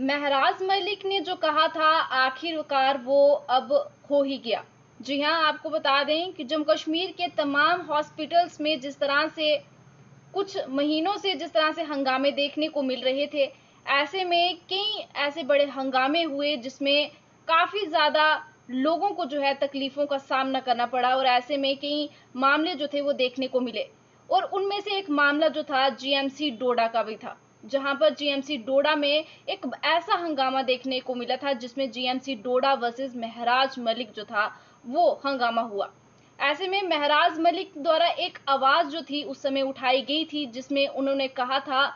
महराज मलिक ने जो कहा था आखिरकार वो अब हो ही गया। जी हाँ, आपको बता दें कि जम्मू कश्मीर के तमाम हॉस्पिटल्स में जिस तरह से कुछ महीनों से जिस तरह से हंगामे देखने को मिल रहे थे, ऐसे में कई ऐसे बड़े हंगामे हुए जिसमें काफी ज्यादा लोगों को जो है तकलीफों का सामना करना पड़ा और ऐसे में कई मामले जो थे वो देखने को मिले। और उनमें से एक मामला जो था जीएमसी डोडा का भी था, जहां पर जीएमसी डोडा में एक ऐसा हंगामा देखने को मिला था जिसमें जीएमसी डोडा वर्सेस महराज मलिक जो था वो हंगामा हुआ। ऐसे में महराज मलिक द्वारा एक आवाज जो थी उस समय उठाई गई थी जिसमें उन्होंने कहा था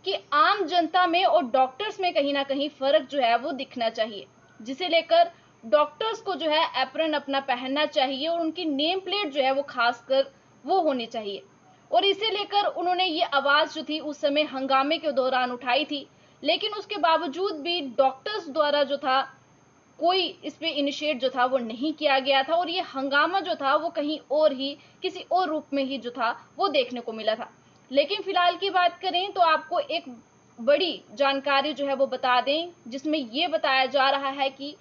कि आम जनता में और डॉक्टर्स में कहीं ना कहीं फर्क जो है वो दिखना चाहिए, जिसे लेकर डॉक्टर्स को जो है एप्रन अपना पहनना चाहिए और उनकी नेम प्लेट जो है वो खासकर वो होनी चाहिए। और इसे लेकर उन्होंने ये आवाज जो थी उस समय हंगामे के दौरान उठाई थी, लेकिन उसके बावजूद भी डॉक्टर्स द्वारा जो था कोई इस पे इनिशिएट जो था वो नहीं किया गया था और ये हंगामा जो था वो कहीं और ही किसी और रूप में ही जो था वो देखने को मिला था। लेकिन फिलहाल की बात करें तो आपको एक बड़ी जानकारी जो है वो बता दें, जिसमें ये बताया जा रहा है कि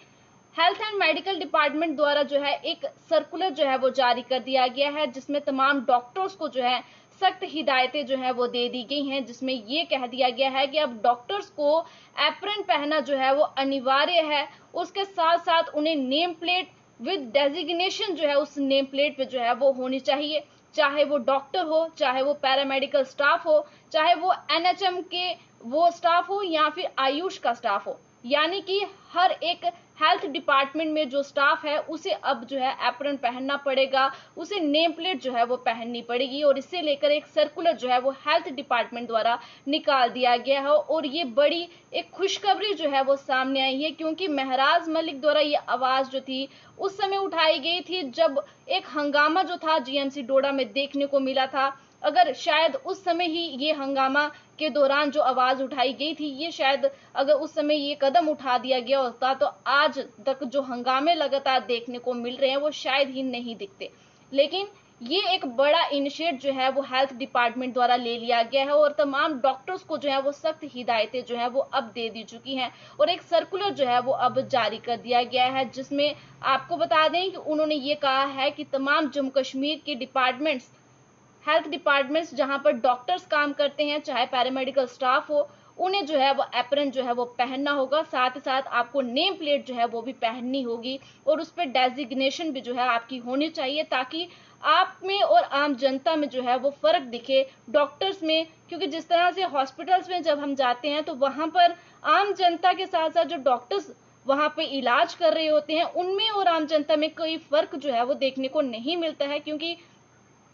हेल्थ एंड मेडिकल डिपार्टमेंट द्वारा जो है एक सर्कुलर जो है वो जारी कर दिया गया है, जिसमें तमाम डॉक्टर्स को जो है सख्त हिदायतें जो है वो दे दी गई हैं, जिसमें ये कह दिया गया है कि अब डॉक्टर्स को एप्रन पहनना जो है वो अनिवार्य है। उसके साथ साथ उन्हें नेम प्लेट विद डेजिग्नेशन जो है उस नेम प्लेट पे जो है वो होनी चाहिए, चाहे वो डॉक्टर हो, चाहे वो पैरामेडिकल स्टाफ हो, चाहे वो एनएचएम के वो स्टाफ हो या फिर आयुष का स्टाफ हो। यानी कि हर एक हेल्थ डिपार्टमेंट में जो स्टाफ है उसे अब जो है एप्रन पहनना पड़ेगा, उसे नेम प्लेट जो है वो पहननी पड़ेगी। और इससे लेकर एक सर्कुलर जो है वो हेल्थ डिपार्टमेंट द्वारा निकाल दिया गया है और ये बड़ी एक खुशखबरी जो है वो सामने आई है, क्योंकि महराज मलिक द्वारा ये आवाज जो थी उस समय उठाई गई थी जब एक हंगामा जो था जीएमसी डोडा में देखने को मिला था। अगर शायद उस समय ही ये हंगामा के दौरान जो आवाज उठाई गई थी, ये शायद अगर उस समय ये कदम उठा दिया गया होता तो आज तक जो हंगामे लगातार देखने को मिल रहे हैं वो शायद ही नहीं दिखते। लेकिन ये एक बड़ा इनिशिएट जो है वो हेल्थ डिपार्टमेंट द्वारा ले लिया गया है और तमाम डॉक्टर्स को जो है वो सख्त हिदायतें जो है वो अब दे दी चुकी हैं और एक सर्कुलर जो है वो अब जारी कर दिया गया है, जिसमें आपको बता दें कि उन्होंने ये कहा है कि तमाम जम्मू कश्मीर के डिपार्टमेंट्स, हेल्थ डिपार्टमेंट्स जहां पर डॉक्टर्स काम करते हैं, चाहे पैरामेडिकल स्टाफ हो, उन्हें जो है वो एप्रन जो है वो पहनना होगा। साथ ही साथ आपको नेम प्लेट जो है वो भी पहननी होगी और उस पर डेजिग्नेशन भी जो है आपकी होनी चाहिए, ताकि आप में और आम जनता में जो है वो फर्क दिखे डॉक्टर्स में। क्योंकि जिस तरह से हॉस्पिटल्स में जब हम जाते हैं तो वहां पर आम जनता के साथ साथ जो डॉक्टर्स वहां पे इलाज कर रहे होते हैं उनमें और आम जनता में कोई फर्क जो है वो देखने को नहीं मिलता है, क्योंकि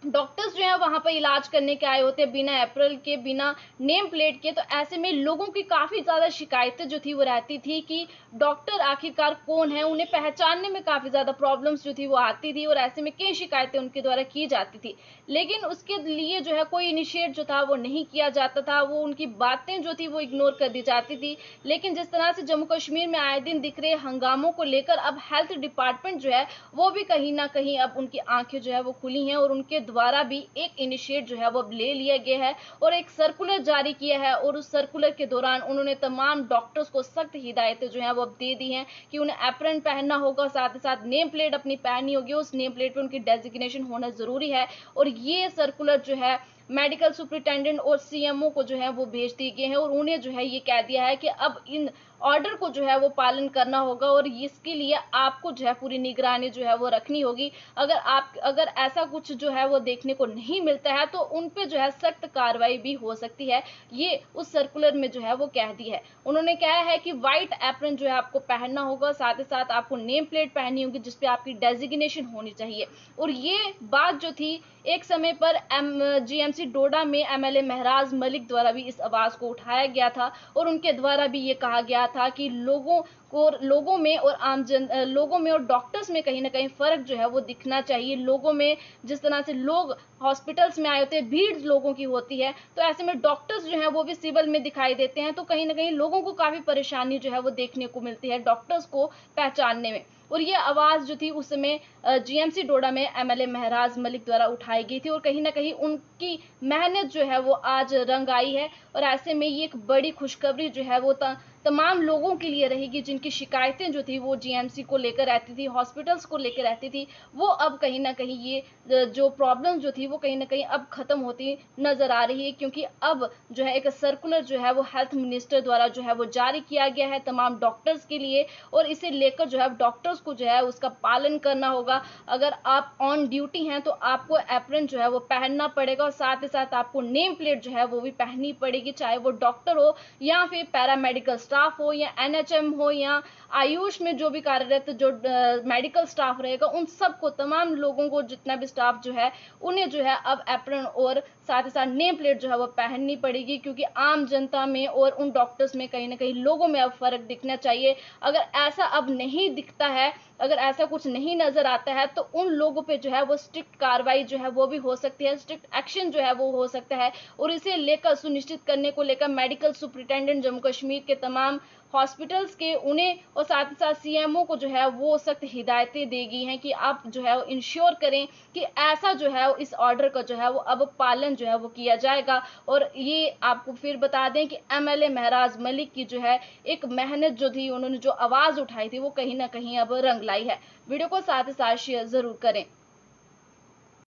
डॉक्टर्स जो है वहां पर इलाज करने के आए होते हैं बिना अप्रैल के, बिना नेम प्लेट के। तो ऐसे में लोगों की काफी ज्यादा शिकायतें जो थी वो रहती थी कि डॉक्टर आखिरकार कौन है, उन्हें पहचानने में काफी ज्यादा प्रॉब्लम्स जो थी वो आती थी और ऐसे में कई शिकायतें उनके द्वारा की जाती थी। लेकिन उसके लिए जो है कोई इनिशिएट जो था वो नहीं किया जाता था, वो उनकी बातें जो थी वो इग्नोर कर दी जाती थी। लेकिन जिस तरह से जम्मू कश्मीर में आए दिन दिख रहे हंगामों को लेकर अब हेल्थ डिपार्टमेंट जो है वो भी कहीं ना कहीं अब उनकी आंखें जो है वो खुली हैं और उनके द्वारा भी एक इनिशिएट जो है वो ले लिया गया है और एक सर्कुलर जारी किया है। और उस सर्कुलर के दौरान उन्होंने तमाम डॉक्टर्स को सख्त हिदायतें जो है वो दे दी हैं कि उन्हें एप्रन पहनना होगा, साथ ही साथ नेम प्लेट अपनी पहननी होगी, उस नेम प्लेट पे उनकी डेजिग्नेशन होना जरूरी है। और ये सर्कुलर जो है मेडिकल सुपरिटेंडेंट और सीएमओ को जो है वो भेज दिए गए हैं और उन्हें जो है ये कह दिया है कि अब इन ऑर्डर को जो है वो पालन करना होगा और इसके लिए आपको जो है पूरी निगरानी जो है वो रखनी होगी। अगर ऐसा कुछ जो है वो देखने को नहीं मिलता है तो उन पे जो है सख्त कार्रवाई भी हो सकती है, ये उस सर्कुलर में जो है वो कह दी है। उन्होंने कहा है कि व्हाइट एप्रन जो है आपको पहनना होगा, साथ ही साथ आपको नेम प्लेट पहननी होगी जिसपे आपकी डेजिग्नेशन होनी चाहिए। और ये बात जो थी एक समय पर जीएमसी डोडा में एमएलए महराज मलिक द्वारा भी इस आवाज को उठाया गया था और उनके द्वारा भी ये कहा गया था कि लोगों में और डॉक्टर्स में कहीं ना कहीं फर्क जो है वो दिखना चाहिए। लोगों में जिस तरह से लोग हॉस्पिटल्स में आए होते हैं, भीड़ लोगों की होती है, तो ऐसे में डॉक्टर्स जो है वो भी सिविल में दिखाई देते हैं, तो कहीं ना कहीं लोगों को काफी परेशानी जो है वो देखने को मिलती है डॉक्टर्स को पहचानने में। और ये आवाज जो थी उस समय जीएमसी डोडा में एमएलए महराज मलिक द्वारा उठाई गई थी और कहीं ना कहीं उनकी मेहनत जो है वो आज रंग आई है। और ऐसे में ये एक बड़ी खुशखबरी जो है वो तमाम लोगों के लिए रहेगी जिनकी शिकायतें जो थी वो जीएमसी को लेकर रहती थी, हॉस्पिटल्स को लेकर रहती थी, वो अब कहीं ना कहीं ये जो प्रॉब्लम जो थी वो कहीं ना कहीं अब खत्म होती नजर आ रही है, क्योंकि अब जो है एक सर्कुलर जो है वो हेल्थ मिनिस्टर द्वारा जो है वो जारी किया गया है तमाम डॉक्टर्स के लिए, और इसे लेकर जो है डॉक्टर्स को जो है उसका पालन करना होगा। अगर आप ऑन ड्यूटी हैं तो आपको एप्रन जो है वो पहनना पड़ेगा, और साथ ही साथ आपको नेम प्लेट जो है वो भी पहननी पड़ेगी, चाहे वो डॉक्टर हो या फिर पैरामेडिकल स्टाफ हो या एनएचएम हो या आयुष में जो भी कार्यरत जो मेडिकल स्टाफ रहेगा, उन सबको, तमाम लोगों को, जितना भी स्टाफ जो है उन्हें जो है अब एप्रन और साथ ही साथ नेम प्लेट जो है वो पहननी पड़ेगी, क्योंकि आम जनता में और उन डॉक्टर्स में कहीं ना कहीं लोगों में अब फर्क दिखना चाहिए। अगर ऐसा अब नहीं दिखता है, अगर ऐसा कुछ नहीं नजर आता है, तो उन लोगों पे जो है वो स्ट्रिक्ट कार्रवाई जो है वो भी हो सकती है, स्ट्रिक्ट एक्शन जो है वो हो सकता है। और इसे लेकर सुनिश्चित करने को लेकर मेडिकल सुपरिटेंडेंट जम्मू कश्मीर के तमाम हॉस्पिटल्स के उन्हें और साथ ही साथ सीएमओ को जो है वो सख्त हिदायतें देगी हैं कि आप जो है इंश्योर करें कि ऐसा जो है इस ऑर्डर का जो है वो अब पालन जो है वो किया जाएगा। और ये आपको फिर बता दें कि एमएलए महराज मलिक की जो है एक मेहनत जो थी, उन्होंने जो आवाज उठाई थी, वो कहीं ना कहीं अब रंग लाई है। वीडियो को साथ ही साथ शेयर जरूर करें।